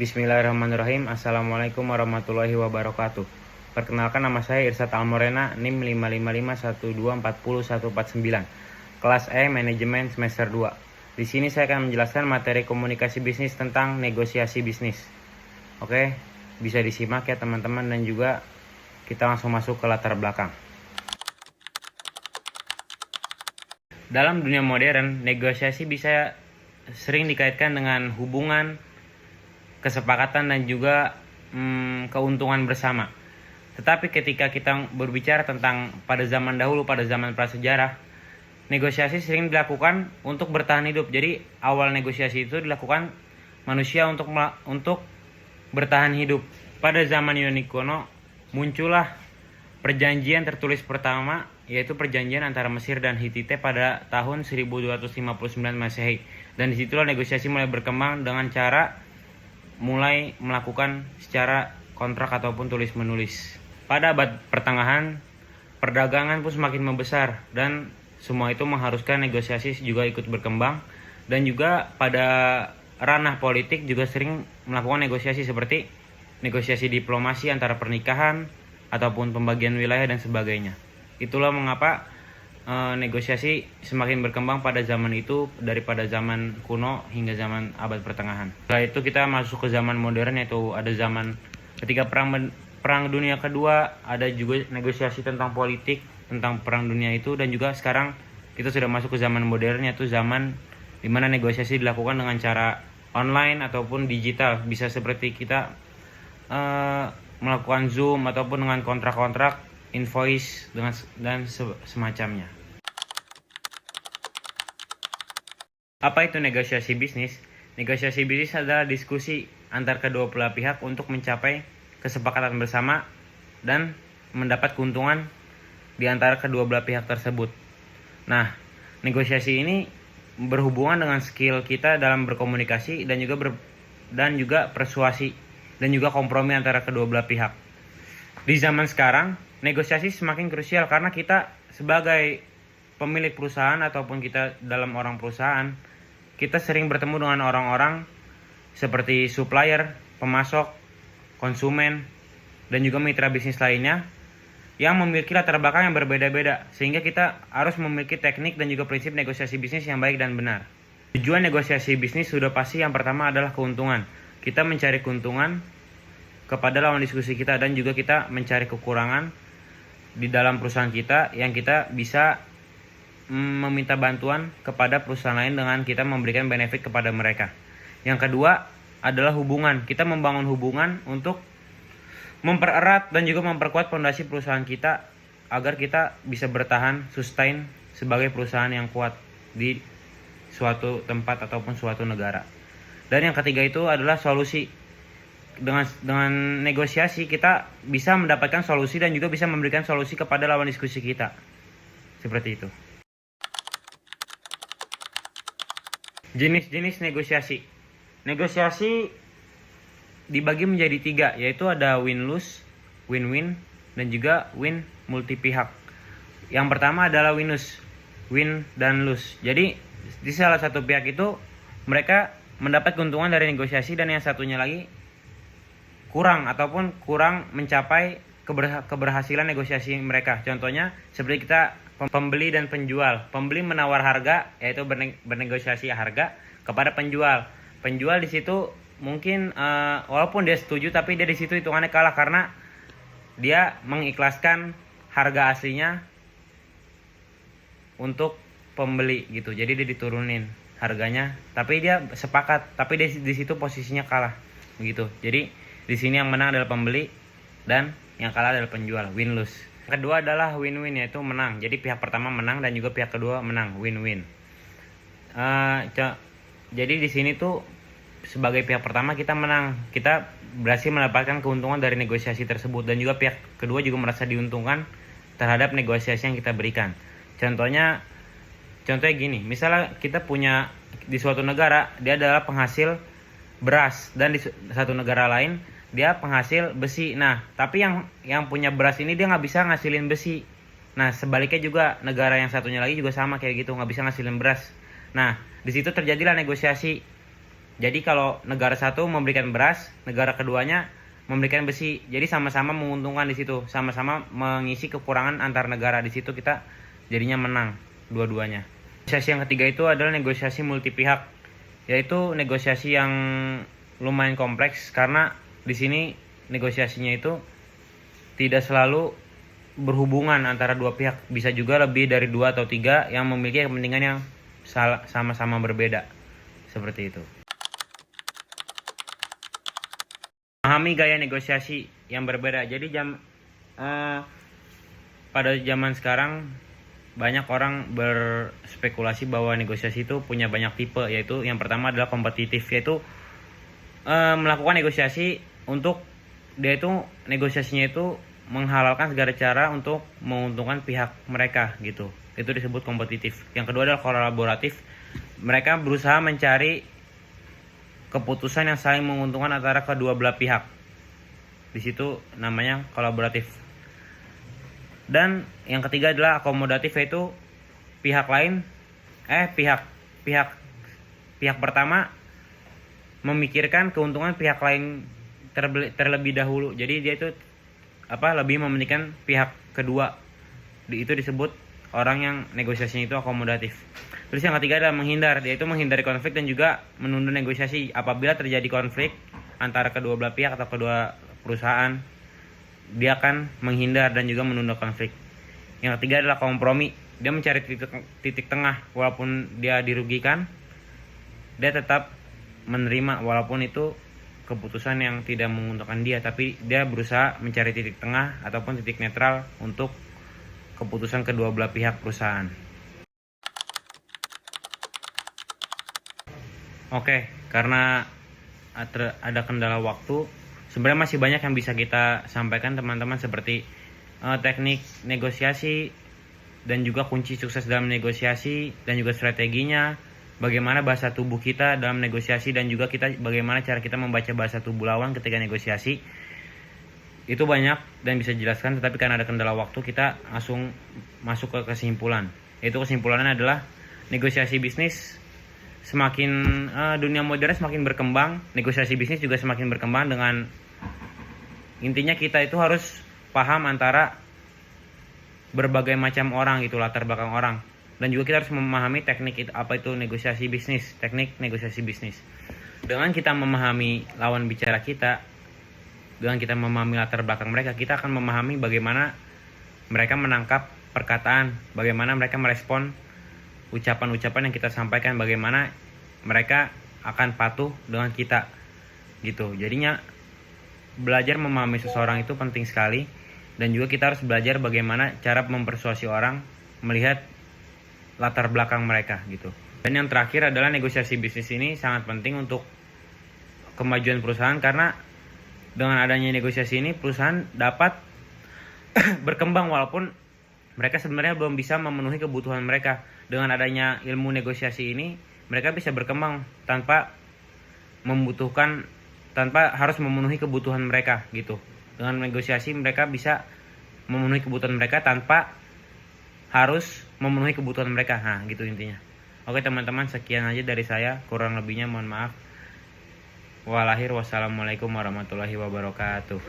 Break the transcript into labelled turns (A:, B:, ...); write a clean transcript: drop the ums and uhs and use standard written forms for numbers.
A: Bismillahirrahmanirrahim. Assalamualaikum warahmatullahi wabarakatuh. Perkenalkan, nama saya Irsat Almorena, NIM 55512404149. Kelas E Manajemen semester 2. Di sini saya akan menjelaskan materi komunikasi bisnis tentang negosiasi bisnis. Oke, bisa disimak ya teman-teman, dan juga kita langsung masuk ke latar belakang. Dalam dunia modern, negosiasi bisa sering dikaitkan dengan hubungan, kesepakatan, dan juga keuntungan bersama. Tetapi ketika kita berbicara tentang pada zaman dahulu, pada zaman prasejarah, negosiasi sering dilakukan untuk bertahan hidup. Jadi awal negosiasi itu dilakukan manusia untuk bertahan hidup. Pada zaman Yunani kuno muncullah perjanjian tertulis pertama, yaitu perjanjian antara Mesir dan Hittite pada tahun 1259 Masehi. Dan disitulah negosiasi mulai berkembang dengan cara mulai melakukan secara kontrak ataupun tulis menulis. Pada abad pertengahan, perdagangan pun semakin membesar, dan semua itu mengharuskan negosiasi juga ikut berkembang. Dan juga pada ranah politik juga sering melakukan negosiasi, seperti negosiasi diplomasi antara pernikahan ataupun pembagian wilayah dan sebagainya. Itulah mengapa negosiasi semakin berkembang pada zaman itu daripada zaman kuno hingga zaman abad pertengahan. Setelah itu kita masuk ke zaman modern, yaitu ada zaman ketika perang dunia kedua, ada juga negosiasi tentang politik, tentang perang dunia itu. Dan juga sekarang kita sudah masuk ke zaman modern, yaitu zaman dimana negosiasi dilakukan dengan cara online ataupun digital. Bisa seperti kita melakukan Zoom ataupun dengan kontrak-kontrak, invoice dan semacamnya. Apa itu negosiasi bisnis? Negosiasi bisnis adalah diskusi antar kedua belah pihak untuk mencapai kesepakatan bersama dan mendapat keuntungan di antara kedua belah pihak tersebut. Nah, negosiasi ini berhubungan dengan skill kita dalam berkomunikasi dan juga persuasi dan juga kompromi antara kedua belah pihak. Di zaman sekarang, negosiasi semakin krusial karena kita sebagai pemilik perusahaan ataupun kita dalam orang perusahaan, kita sering bertemu dengan orang-orang seperti supplier, pemasok, konsumen, dan juga mitra bisnis lainnya yang memiliki latar belakang yang berbeda-beda, sehingga kita harus memiliki teknik dan juga prinsip negosiasi bisnis yang baik dan benar. Tujuan negosiasi bisnis sudah pasti yang pertama adalah keuntungan. Kita mencari keuntungan kepada lawan diskusi kita, dan juga kita mencari kekurangan di dalam perusahaan kita yang kita bisa meminta bantuan kepada perusahaan lain dengan kita memberikan benefit kepada mereka. Yang kedua adalah hubungan. Kita membangun hubungan untuk mempererat dan juga memperkuat fondasi perusahaan kita agar kita bisa bertahan sustain sebagai perusahaan yang kuat di suatu tempat ataupun suatu negara. Dan yang ketiga itu adalah solusi. Dengan negosiasi kita bisa mendapatkan solusi dan juga bisa memberikan solusi kepada lawan diskusi kita. Seperti itu. Jenis-jenis negosiasi. Negosiasi dibagi menjadi 3, yaitu ada win-lose, win-win, dan juga win multi pihak. Yang pertama adalah win-lose, win dan lose. Jadi di salah satu pihak itu mereka mendapat keuntungan dari negosiasi, dan yang satunya lagi kurang mencapai keberhasilan negosiasi mereka. Contohnya seperti kita pembeli dan penjual. Pembeli menawar harga, yaitu bernegosiasi harga kepada penjual. Penjual di situ mungkin walaupun dia setuju, tapi dia di situ hitungannya kalah karena dia mengikhlaskan harga aslinya untuk pembeli gitu. Jadi dia diturunin harganya, tapi dia sepakat, tapi dia di situ posisinya kalah begitu. Jadi di sini yang menang adalah pembeli dan yang kalah adalah penjual, win lose. Kedua adalah win-win, yaitu menang. Jadi pihak pertama menang dan juga pihak kedua menang, win-win. Jadi di sini tuh sebagai pihak pertama kita menang, kita berhasil mendapatkan keuntungan dari negosiasi tersebut, dan juga pihak kedua juga merasa diuntungkan terhadap negosiasi yang kita berikan. Contohnya gini, misalnya kita punya di suatu negara dia adalah penghasil beras, dan di satu negara lain dia penghasil besi. Nah, tapi yang punya beras ini dia nggak bisa ngasilin besi. Nah, sebaliknya juga negara yang satunya lagi juga sama kayak gitu, nggak bisa ngasilin beras. Nah, di situ terjadilah negosiasi Jadi kalau negara satu memberikan beras, negara keduanya memberikan besi. Jadi sama-sama menguntungkan di situ, sama-sama mengisi kekurangan antar negara. Di situ kita jadinya menang dua-duanya. Negosiasi yang ketiga itu adalah negosiasi multi pihak, yaitu negosiasi yang lumayan kompleks karena di sini negosiasinya itu tidak selalu berhubungan antara dua pihak, bisa juga lebih dari 2 atau 3 yang memiliki kepentingan yang sama-sama berbeda. Seperti itu. Memahami gaya negosiasi yang berbeda. Jadi pada zaman sekarang banyak orang berspekulasi bahwa negosiasi itu punya banyak tipe, yaitu yang pertama adalah kompetitif, yaitu melakukan negosiasi untuk dia itu negosiasinya itu menghalalkan segala cara untuk menguntungkan pihak mereka gitu. Itu disebut kompetitif. Yang kedua adalah kolaboratif. Mereka berusaha mencari keputusan yang saling menguntungkan antara kedua belah pihak. Di situ namanya kolaboratif. Dan yang ketiga adalah akomodatif, yaitu pihak pertama memikirkan keuntungan pihak lain terlebih dahulu. Jadi dia itu lebih mementingkan pihak kedua. Itu disebut orang yang negosiasinya itu akomodatif. Terus yang ketiga adalah menghindar, yaitu menghindari konflik dan juga menunda negosiasi. Apabila terjadi konflik antara kedua belah pihak atau kedua perusahaan, dia akan menghindar dan juga menunda konflik. Yang ketiga adalah kompromi. Dia mencari titik tengah, walaupun dia dirugikan, dia tetap menerima walaupun itu keputusan yang tidak menguntungkan dia, tapi dia berusaha mencari titik tengah ataupun titik netral untuk keputusan kedua belah pihak perusahaan. Oke, karena ada kendala waktu, sebenarnya masih banyak yang bisa kita sampaikan teman-teman, seperti teknik negosiasi dan juga kunci sukses dalam negosiasi dan juga strateginya, bagaimana bahasa tubuh kita dalam negosiasi, dan juga bagaimana cara kita membaca bahasa tubuh lawan ketika negosiasi. Itu banyak dan bisa dijelaskan, tetapi karena ada kendala waktu kita langsung masuk ke kesimpulan. Yaitu kesimpulannya adalah negosiasi bisnis dunia modern semakin berkembang, negosiasi bisnis juga semakin berkembang, dengan intinya kita itu harus paham antara berbagai macam orang gitu, latar belakang orang. Dan juga kita harus memahami teknik apa itu negosiasi bisnis, teknik negosiasi bisnis. Dengan kita memahami lawan bicara kita, dengan kita memahami latar belakang mereka, kita akan memahami bagaimana mereka menangkap perkataan, bagaimana mereka merespon ucapan-ucapan yang kita sampaikan, bagaimana mereka akan patuh dengan kita gitu. Jadinya belajar memahami seseorang itu penting sekali, dan juga kita harus belajar bagaimana cara mempersuasi orang melihat latar belakang mereka gitu. Dan yang terakhir adalah negosiasi bisnis ini sangat penting untuk kemajuan perusahaan, karena dengan adanya negosiasi ini perusahaan dapat berkembang walaupun mereka sebenarnya belum bisa memenuhi kebutuhan mereka. Dengan adanya ilmu negosiasi ini mereka bisa berkembang tanpa harus memenuhi kebutuhan mereka gitu. Dengan negosiasi mereka bisa memenuhi kebutuhan mereka tanpa harus memenuhi kebutuhan mereka. Nah, gitu intinya. Oke teman-teman, sekian aja dari saya. Kurang lebihnya mohon maaf. Wassalamualaikum warahmatullahi wabarakatuh.